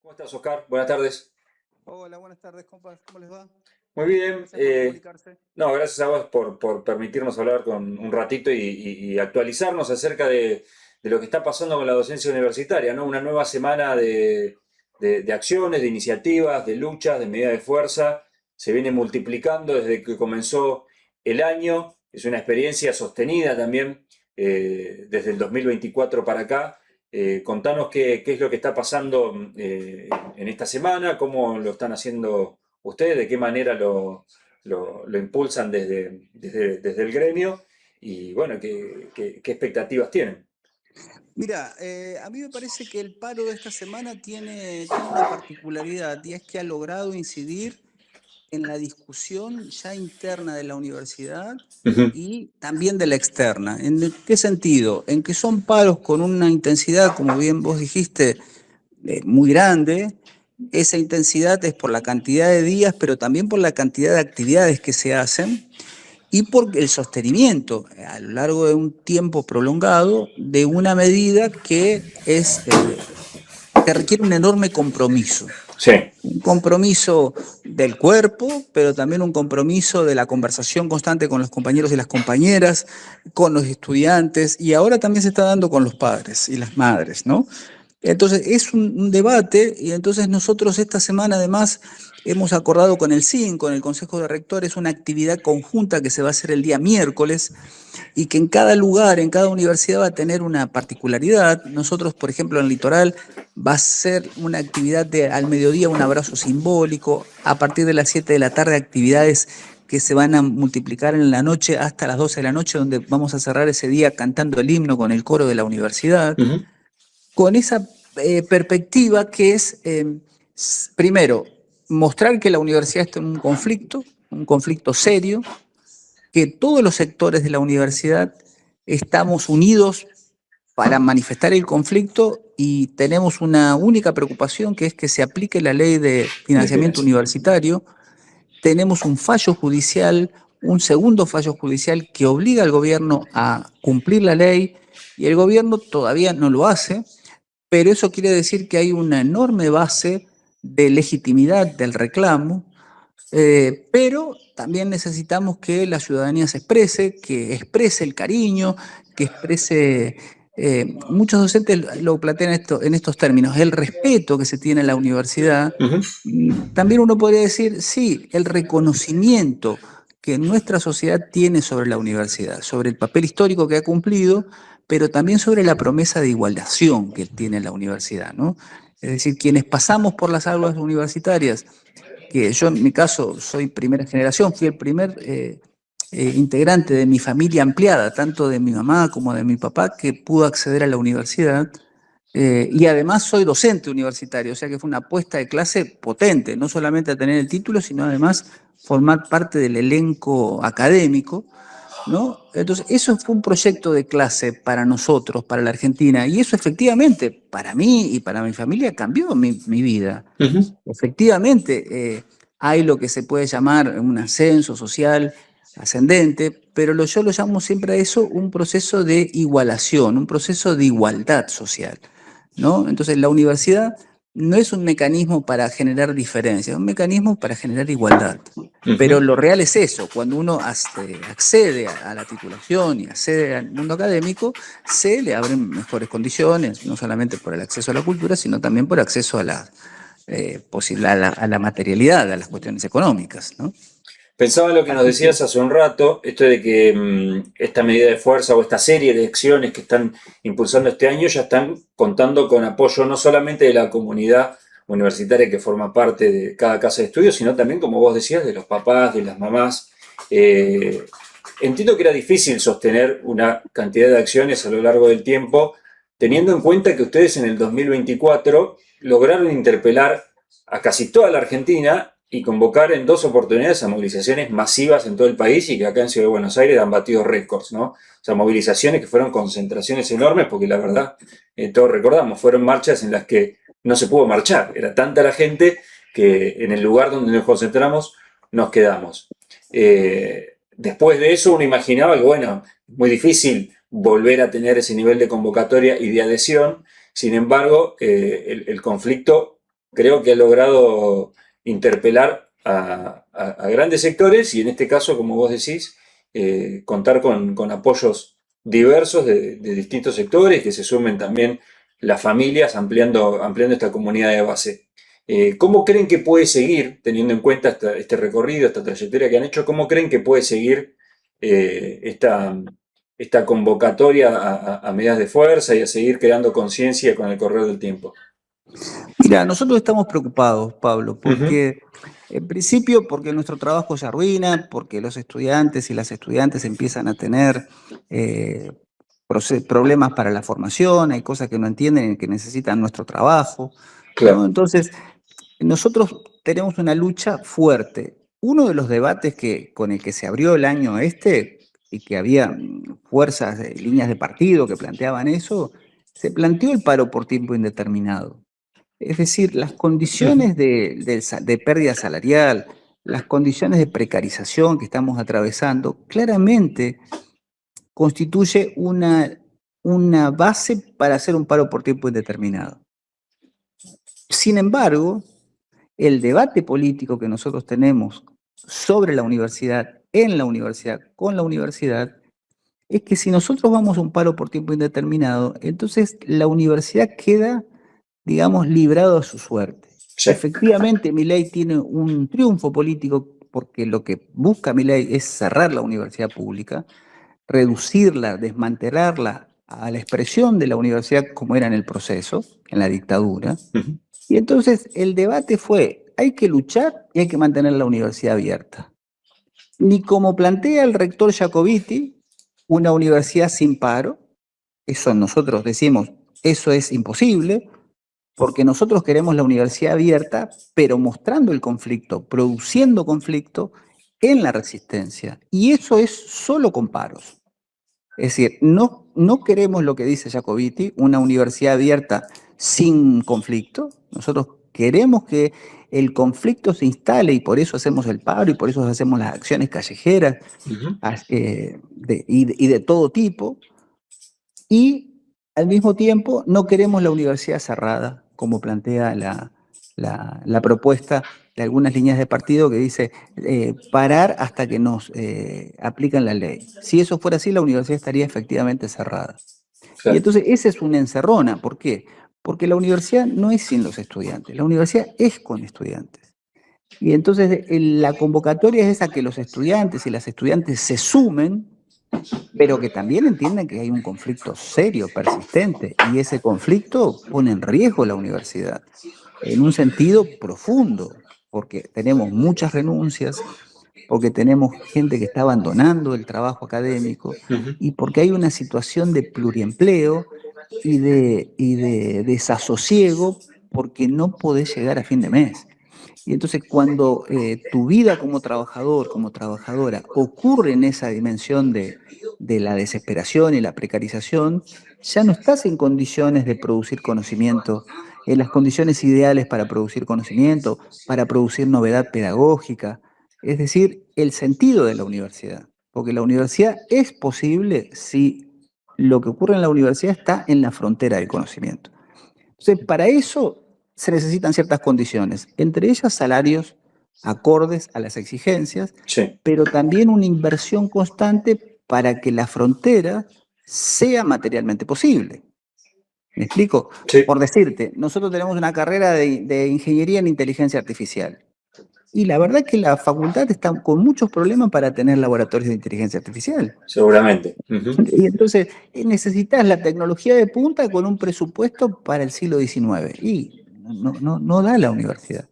¿Cómo estás, Oscar? Buenas tardes. Hola, buenas tardes, compas. ¿Cómo les va? Muy bien. Gracias por comunicarse. No, gracias a vos por permitirnos hablar con un ratito y actualizarnos acerca de lo que está pasando con la docencia universitaria, ¿no? Una nueva semana de acciones, de iniciativas, de luchas, de medidas de fuerza. Se viene multiplicando desde que comenzó el año. Es una experiencia sostenida también desde el 2024 para acá. Contanos qué es lo que está pasando en esta semana, cómo lo están haciendo ustedes, de qué manera lo impulsan desde el gremio y bueno, qué expectativas tienen. Mira, a mí me parece que el paro de esta semana tiene una particularidad y es que ha logrado incidir en la discusión ya interna de la universidad Ujú. y también de la externa. ¿En qué sentido? En que son paros con una intensidad, como bien vos dijiste, muy grande. Esa intensidad es por la cantidad de días, pero también por la cantidad de actividades que se hacen y por el sostenimiento a lo largo de un tiempo prolongado de una medida que requiere un enorme compromiso. Sí. Un compromiso del cuerpo, pero también un compromiso de la conversación constante con los compañeros y las compañeras, con los estudiantes, y ahora también se está dando con los padres y las madres, ¿no? Entonces es un debate y entonces nosotros esta semana además hemos acordado con el CIN, con el Consejo de Rectores, una actividad conjunta que se va a hacer el día miércoles y que en cada lugar, en cada universidad va a tener una particularidad. Nosotros, por ejemplo, en Litoral va a ser una actividad de al mediodía, un abrazo simbólico, a partir de las 7 de la tarde actividades que se van a multiplicar en la noche hasta las 12 de la noche, donde vamos a cerrar ese día cantando el himno con el coro de la universidad Ujú. con esa perspectiva que es, primero, mostrar que la universidad está en un conflicto serio, que todos los sectores de la universidad estamos unidos para manifestar el conflicto y tenemos una única preocupación que es que se aplique la ley de De financiamiento financiación. universitario. Tenemos un fallo judicial, un segundo fallo judicial que obliga al gobierno a cumplir la ley y el gobierno todavía no lo hace, pero eso quiere decir que hay una enorme base de legitimidad del reclamo, pero también necesitamos que la ciudadanía se exprese, que exprese el cariño, que exprese, muchos docentes lo plantean en estos términos, el respeto que se tiene en la universidad. Ujú. También uno podría decir, sí, el reconocimiento que nuestra sociedad tiene sobre la universidad, sobre el papel histórico que ha cumplido, pero también sobre la promesa de igualación que tiene la universidad, ¿no? Es decir, quienes pasamos por las aulas universitarias, que yo en mi caso soy primera generación, fui el primer integrante de mi familia ampliada, tanto de mi mamá como de mi papá, que pudo acceder a la universidad. Y además soy docente universitario, o sea que fue una apuesta de clase potente, no solamente a tener el título, sino además formar parte del elenco académico, ¿no? Entonces, eso fue un proyecto de clase para nosotros, para la Argentina, y eso efectivamente, para mí y para mi familia, cambió mi vida. Ujú. Efectivamente, hay lo que se puede llamar un ascenso social ascendente, pero yo lo llamo siempre a eso un proceso de igualación, un proceso de igualdad social, ¿no? Entonces, la universidad no es un mecanismo para generar diferencias, es un mecanismo para generar igualdad. Pero Ujú. lo real es eso, cuando uno accede a la titulación y accede al mundo académico, se le abren mejores condiciones, no solamente por el acceso a la cultura, sino también por acceso a a la materialidad, a las cuestiones económicas, ¿no? Pensaba en lo que nos Así que decías hace un rato, esto de que esta medida de fuerza o esta serie de acciones que están impulsando este año ya están contando con apoyo no solamente de la comunidad universitaria que forma parte de cada casa de estudio, sino también, como vos decías, de los papás, de las mamás. Eh, Entiendo que era difícil sostener una cantidad de acciones a lo largo del tiempo, teniendo en cuenta que ustedes en el 2024 lograron interpelar a casi toda la Argentina y convocar en dos oportunidades a movilizaciones masivas en todo el país y que acá en Ciudad de Buenos Aires han batido récords, ¿no? O sea, movilizaciones que fueron concentraciones enormes porque la verdad, todos recordamos, fueron marchas en las que no se pudo marchar. Era tanta la gente que en el lugar donde nos concentramos nos quedamos. Después de eso uno imaginaba que, bueno, muy difícil volver a tener ese nivel de convocatoria y de adhesión. Sin embargo, el conflicto creo que ha logrado interpelar a grandes sectores y en este caso, como vos decís, contar con apoyos diversos de distintos sectores, que se sumen también las familias ampliando esta comunidad de base. ¿Cómo creen que puede seguir, teniendo en cuenta este recorrido, esta trayectoria que han hecho, cómo creen que puede seguir esta convocatoria a medidas de fuerza y a seguir creando conciencia con el correr del tiempo? Mira, nosotros estamos preocupados, Pablo, Ujú. porque en principio porque nuestro trabajo se arruina, porque los estudiantes y las estudiantes empiezan a tener eh, problemas para la formación, hay cosas que no entienden y que necesitan nuestro trabajo, ¿no? Claro. Entonces, nosotros tenemos una lucha fuerte. Uno de los debates con el que se abrió el año este, y que había fuerzas, líneas de partido que planteaban eso, se planteó el paro por tiempo indeterminado. Es decir, las Ujú. condiciones de pérdida salarial, las condiciones de precarización que estamos atravesando, claramente constituye una base para hacer un paro por tiempo indeterminado. Sin embargo, el debate político que nosotros tenemos sobre la universidad, en la universidad, con la universidad, es que si nosotros vamos a un paro por tiempo indeterminado, entonces la universidad queda, digamos, librado a su suerte. Sí. Efectivamente, Milei tiene un triunfo político porque lo que busca Milei es cerrar la universidad pública, reducirla, desmantelarla a la expresión de la universidad como era en el proceso, en la dictadura. Ujú. Y entonces el debate fue, hay que luchar y hay que mantener la universidad abierta. Ni como plantea el rector Jacobiti, una universidad sin paro, eso nosotros decimos, eso es imposible, porque nosotros queremos la universidad abierta, pero mostrando el conflicto, produciendo conflicto en la resistencia. Y eso es solo con paros. Es decir, no queremos lo que dice Jacobiti, una universidad abierta sin conflicto. Nosotros queremos que el conflicto se instale y por eso hacemos el paro y por eso hacemos las acciones callejeras Ujú. y de todo tipo. Y al mismo tiempo no queremos la universidad cerrada, como plantea la propuesta de algunas líneas de partido que dice parar hasta que nos aplican la ley. Si eso fuera así, la universidad estaría efectivamente cerrada. Y Claro. entonces esa es una encerrona. ¿Por qué? Porque la universidad no es sin los estudiantes, la universidad es con estudiantes. Y entonces la convocatoria es esa que los estudiantes y las estudiantes se sumen, pero que también entiendan que hay un conflicto serio, persistente, y ese conflicto pone en riesgo la universidad, en un sentido profundo, porque tenemos muchas renuncias, porque tenemos gente que está abandonando el trabajo académico Ujú. y porque hay una situación de pluriempleo y de desasosiego porque no podés llegar a fin de mes. Y entonces cuando tu vida como trabajador, como trabajadora, ocurre en esa dimensión de la desesperación y la precarización, ya no estás en condiciones de producir conocimiento, en las condiciones ideales para producir conocimiento, para producir novedad pedagógica, es decir, el sentido de la universidad. Porque la universidad es posible si lo que ocurre en la universidad está en la frontera del conocimiento. Entonces, para eso se necesitan ciertas condiciones, entre ellas salarios acordes a las exigencias, Sí. pero también una inversión constante para que la frontera sea materialmente posible. ¿Me explico? Sí. Por decirte, nosotros tenemos una carrera de ingeniería en inteligencia artificial. Y la verdad es que la facultad está con muchos problemas para tener laboratorios de inteligencia artificial. Seguramente. Ujú. Y entonces necesitas la tecnología de punta con un presupuesto para el siglo XIX. Y no da la universidad.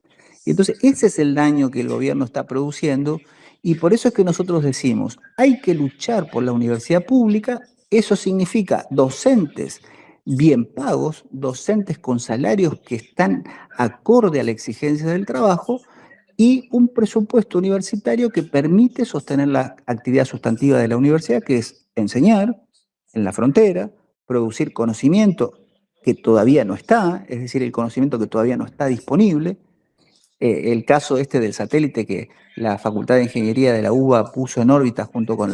Y entonces ese es el daño que el gobierno está produciendo. Y por eso es que nosotros decimos, hay que luchar por la universidad pública. Eso significa docentes bien pagos, docentes con salarios que están acorde a la exigencia del trabajo y un presupuesto universitario que permite sostener la actividad sustantiva de la universidad, que es enseñar en la frontera, producir conocimiento que todavía no está, es decir, el conocimiento que todavía no está disponible. El caso este del satélite que la Facultad de Ingeniería de la UBA puso en órbita junto con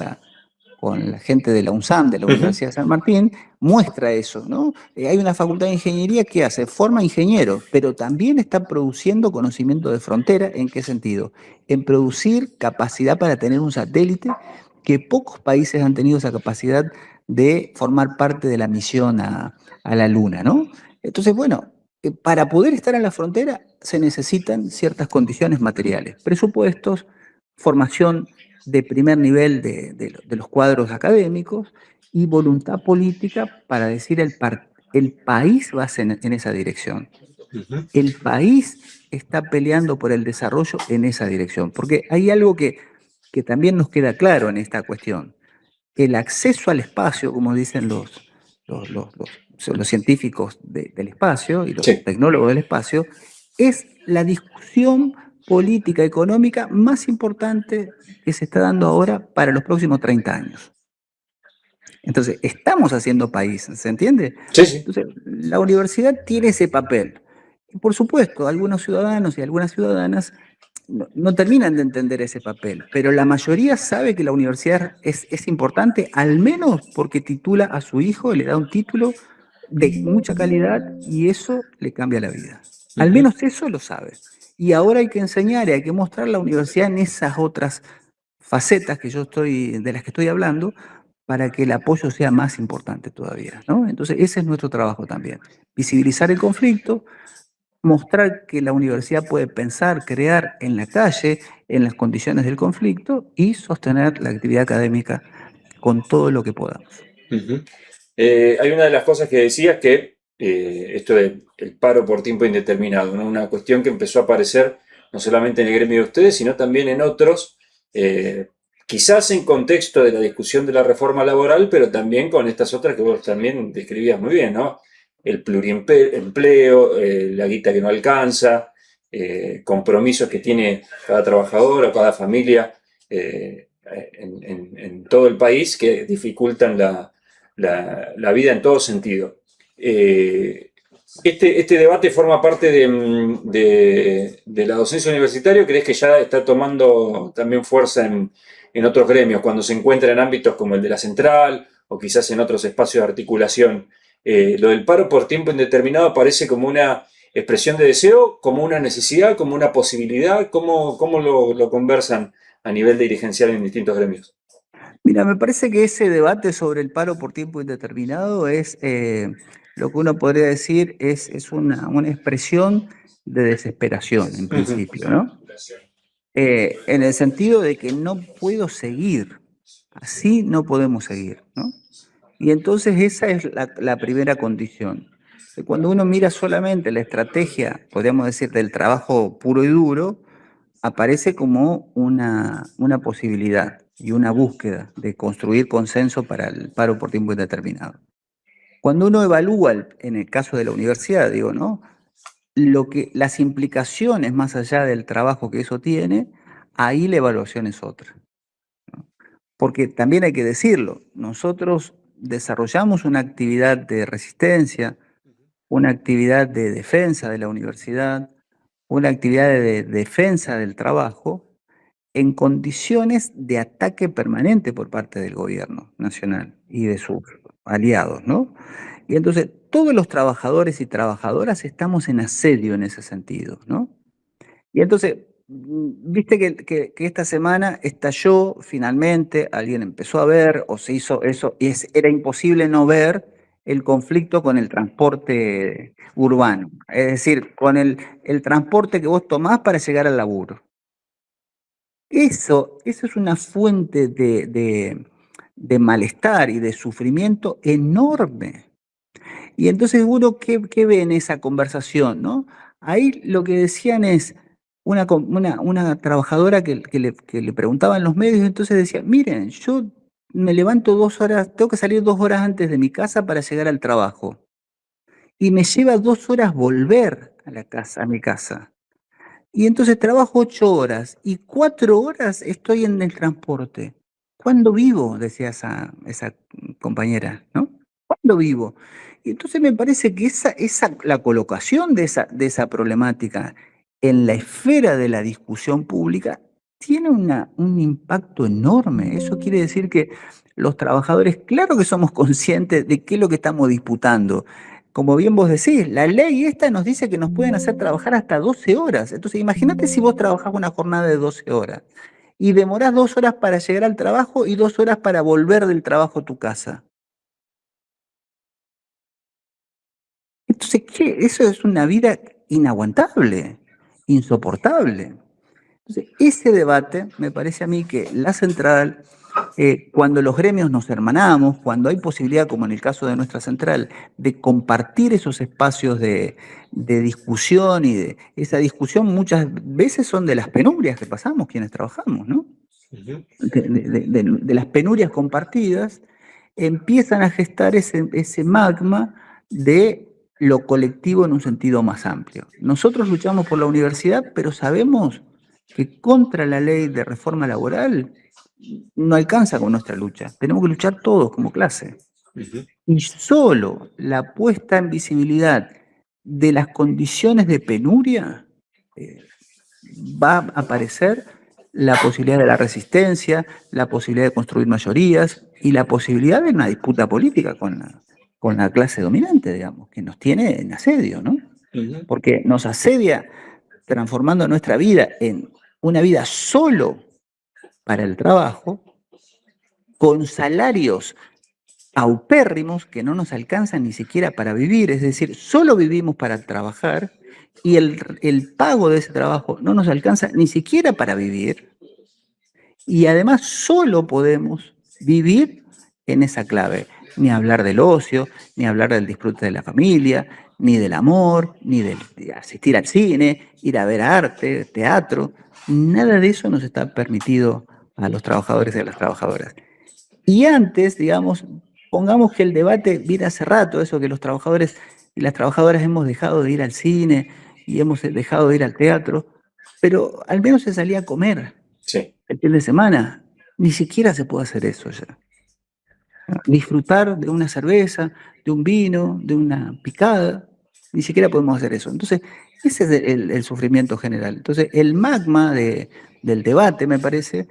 con la gente de la UNSAM, de la Universidad de San Martín, muestra eso, ¿no? Hay una facultad de ingeniería que hace, forma ingenieros, pero también está produciendo conocimiento de frontera. ¿En qué sentido? En producir capacidad para tener un satélite, que pocos países han tenido esa capacidad de formar parte de la misión a la Luna, ¿no? Entonces, bueno, para poder estar en la frontera se necesitan ciertas condiciones materiales, presupuestos, formación de primer nivel de los cuadros académicos y voluntad política para decir el país va en esa dirección. El país está peleando por el desarrollo en esa dirección, porque hay algo que también nos queda claro en esta cuestión. El acceso al espacio, como dicen los científicos del espacio y los Sí. tecnólogos del espacio, es la discusión política económica más importante que se está dando ahora para los próximos 30 años. Entonces, estamos haciendo país, ¿se entiende? Sí, sí. Entonces, la universidad tiene ese papel. Y por supuesto, algunos ciudadanos y algunas ciudadanas no terminan de entender ese papel, pero la mayoría sabe que la universidad es importante, al menos porque titula a su hijo, le da un título de mucha calidad y eso le cambia la vida. Al menos eso lo sabe. Y ahora hay que enseñar y hay que mostrar la universidad en esas otras facetas de las que estoy hablando, para que el apoyo sea más importante todavía, ¿no? Entonces, ese es nuestro trabajo también. Visibilizar el conflicto, mostrar que la universidad puede pensar, crear en la calle, en las condiciones del conflicto y sostener la actividad académica con todo lo que podamos. Hay una de las cosas que decías que esto del paro por tiempo indeterminado, ¿no? Una cuestión que empezó a aparecer no solamente en el gremio de ustedes, sino también en otros, quizás en contexto de la discusión de la reforma laboral, pero también con estas otras que vos también describías muy bien, ¿no? El pluriempleo, la guita que no alcanza, compromisos que tiene cada trabajador o cada familia en todo el país que dificultan la vida en todo sentido. Este debate forma parte de la docencia universitaria. ¿Crees que ya está tomando también fuerza en otros gremios, cuando se encuentra en ámbitos como el de la central o quizás en otros espacios de articulación? Lo del paro por tiempo indeterminado aparece como una expresión de deseo, como una necesidad, como una posibilidad. ¿Cómo lo conversan a nivel dirigencial en distintos gremios? Mira, me parece que ese debate sobre el paro por tiempo indeterminado es lo que uno podría decir es una expresión de desesperación, en principio, ¿no? En el sentido de que no puedo seguir, así no podemos seguir, ¿no? Y entonces esa es la primera condición. Cuando uno mira solamente la estrategia, podríamos decir, del trabajo puro y duro, aparece como una posibilidad y una búsqueda de construir consenso para el paro por tiempo indeterminado. Cuando uno evalúa, en el caso de la universidad, digo, ¿no? Las implicaciones más allá del trabajo que eso tiene, ahí la evaluación es otra. Porque también hay que decirlo, nosotros desarrollamos una actividad de resistencia, una actividad de defensa de la universidad, una actividad de defensa del trabajo en condiciones de ataque permanente por parte del gobierno nacional y de sus aliados, ¿no? Y entonces todos los trabajadores y trabajadoras estamos en asedio en ese sentido, ¿no? Y entonces, viste que esta semana estalló finalmente, alguien empezó a ver o se hizo eso, y era imposible no ver el conflicto con el transporte urbano, es decir, con el transporte que vos tomás para llegar al laburo. Eso es una fuente de malestar y de sufrimiento enorme. Y entonces uno, ¿qué ve en esa conversación, no? Ahí lo que decían es una trabajadora que le preguntaba en los medios, entonces decía, miren, yo me levanto 2 horas, tengo que salir 2 horas antes de mi casa para llegar al trabajo. Y me lleva 2 horas volver a la casa, a mi casa. Y entonces trabajo 8 horas y 4 horas estoy en el transporte. ¿Cuándo vivo? Decía esa compañera, ¿no? ¿Cuándo vivo? Y entonces me parece que la colocación de esa problemática en la esfera de la discusión pública tiene un impacto enorme. Eso quiere decir que los trabajadores, claro que somos conscientes de qué es lo que estamos disputando. Como bien vos decís, la ley esta nos dice que nos pueden hacer trabajar hasta 12 horas. Entonces, imagínate si vos trabajás una jornada de 12 horas y demorás 2 horas para llegar al trabajo y 2 horas para volver del trabajo a tu casa. Entonces, ¿qué? Eso es una vida inaguantable, insoportable. Entonces, ese debate me parece a mí que la central, cuando los gremios nos hermanamos, cuando hay posibilidad, como en el caso de nuestra central, de compartir esos espacios de discusión y de esa discusión muchas veces son de las penurias que pasamos quienes trabajamos, ¿no? Ujú. De las penurias compartidas, empiezan a gestar ese magma de lo colectivo en un sentido más amplio. Nosotros luchamos por la universidad, pero sabemos que contra la ley de reforma laboral no alcanza con nuestra lucha. Tenemos que luchar todos como clase. Ujú. Y solo la puesta en visibilidad de las condiciones de penuria eh, va a aparecer la posibilidad de la resistencia, la posibilidad de construir mayorías y la posibilidad de una disputa política con la clase dominante, digamos, que nos tiene en asedio, ¿no? Ujú. Porque nos asedia transformando nuestra vida en una vida solo para el trabajo, con salarios paupérrimos que no nos alcanzan ni siquiera para vivir, es decir, solo vivimos para trabajar y el pago de ese trabajo no nos alcanza ni siquiera para vivir y además solo podemos vivir en esa clave, ni hablar del ocio, ni hablar del disfrute de la familia, ni del amor, ni de asistir al cine, ir a ver arte, teatro, nada de eso nos está permitido a los trabajadores y a las trabajadoras. Y antes, digamos, pongamos que el debate viene hace rato, eso que los trabajadores y las trabajadoras hemos dejado de ir al cine y hemos dejado de ir al teatro, pero al menos se salía a comer Sí. el fin de semana. Ni siquiera se puede hacer eso ya. Disfrutar de una cerveza, de un vino, de una picada, ni siquiera podemos hacer eso. Entonces, ese es el sufrimiento general. Entonces, el magma del debate, me parece,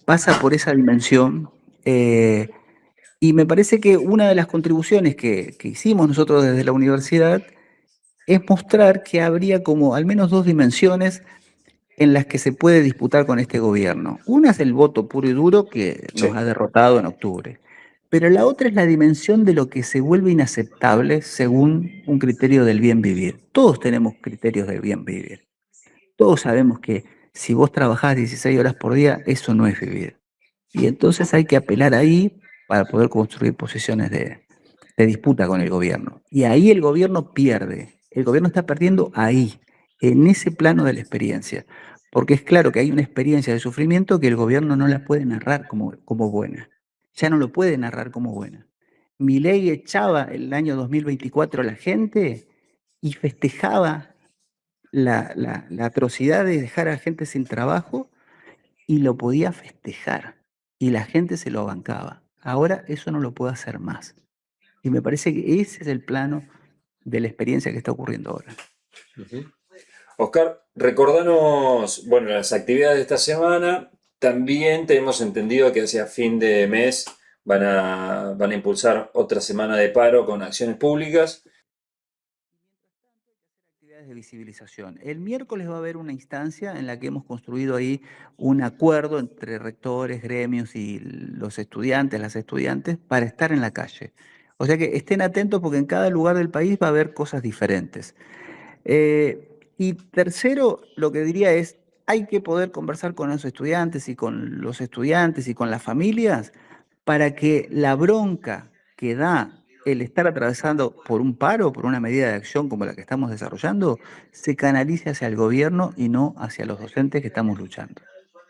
pasa por esa dimensión. Y me parece que una de las contribuciones que hicimos nosotros desde la universidad es mostrar que habría como al menos dos dimensiones en las que se puede disputar con este gobierno. Una es el voto puro y duro que nos Sí. ha derrotado en octubre, pero la otra es la dimensión de lo que se vuelve inaceptable según un criterio del bien vivir. Todos tenemos criterios del bien vivir. Todos sabemos que si vos trabajás 16 horas por día, eso no es vivir. Y entonces hay que apelar ahí para poder construir posiciones de disputa con el gobierno. Y ahí el gobierno pierde. El gobierno está perdiendo ahí, en ese plano de la experiencia. Porque es claro que hay una experiencia de sufrimiento que el gobierno no la puede narrar como buena. Ya no lo puede narrar como buena. Milei echaba el año 2024 a la gente y festejaba la atrocidad de dejar a la gente sin trabajo y lo podía festejar y la gente se lo bancaba. Ahora eso no lo puede hacer más. Y me parece que ese es el plano de la experiencia que está ocurriendo ahora. Ujú. Oscar, recordanos, bueno, las actividades de esta semana. También tenemos entendido que hacia fin de mes van a impulsar otra semana de paro con acciones públicas. Actividades de visibilización. El miércoles va a haber una instancia en la que hemos construido ahí un acuerdo entre rectores, gremios y los estudiantes, las estudiantes, para estar en la calle. O sea que estén atentos porque en cada lugar del país va a haber cosas diferentes. Y tercero, lo que diría es, hay que poder conversar con los estudiantes y con los estudiantes y con las familias para que la bronca que da el estar atravesando por un paro, por una medida de acción como la que estamos desarrollando, se canalice hacia el gobierno y no hacia los docentes que estamos luchando,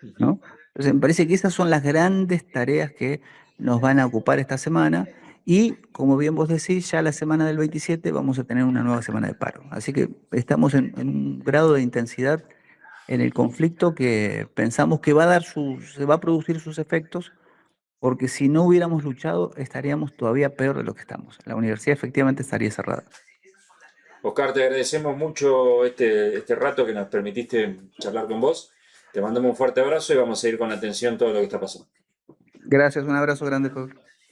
Ujú. ¿no? Entonces, me parece que esas son las grandes tareas que nos van a ocupar esta semana y, como bien vos decís, ya la semana del 27 vamos a tener una nueva semana de paro. Así que estamos en un grado de intensidad en el conflicto que pensamos que se va a producir sus efectos, porque si no hubiéramos luchado estaríamos todavía peor de lo que estamos. La universidad efectivamente estaría cerrada. Oscar, te agradecemos mucho este rato que nos permitiste charlar con vos. Te mandamos un fuerte abrazo y vamos a ir con atención todo lo que está pasando. Gracias, un abrazo grande, Pablo.